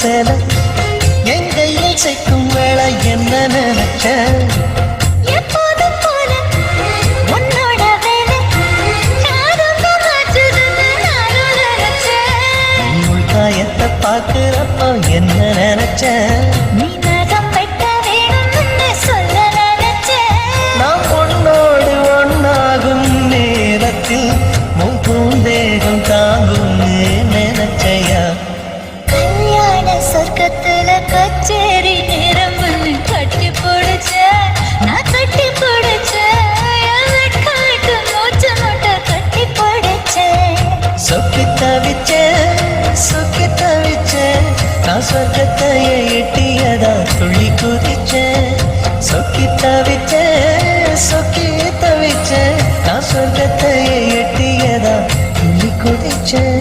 சேலை என் கையில் சேர்க்கும் வேளை என்ன நினைச்ச எப்போதும் போல உன்னோட வேலை நான் ரொம்ப மாற்றுதுன்னு நானும் நினைச்சேன். உள் காயத்தை பார்க்கிறப்போ என்ன நினைச்ச நீ நகம் வெட்ட வேணும்னு சொல்ல நினைச்சேன். நாம் உன்னோடு ஒன்னாகும் நேரத்தில் உன் பூந்தேகம் தாங்கும்னு நினைச்சையா கல்யாண சொர்க்கத்துல கச்சேரி நேரம் ஒண்ணு கட்டி போடுச்ச நான் கட்டி போடுச்ச எனக்கு மூச்சு முட்டை கட்டி போடுச்சேன். சொக்கி தவிச்சேன் நான் சொர்க்கத்தையே எட்டியதா துள்ளி குதிச்சேன் சொக்கி தவிச்சேன் நான் சொர்க்கத்தையே எட்டியதா துள்ளி குதிச்சேன்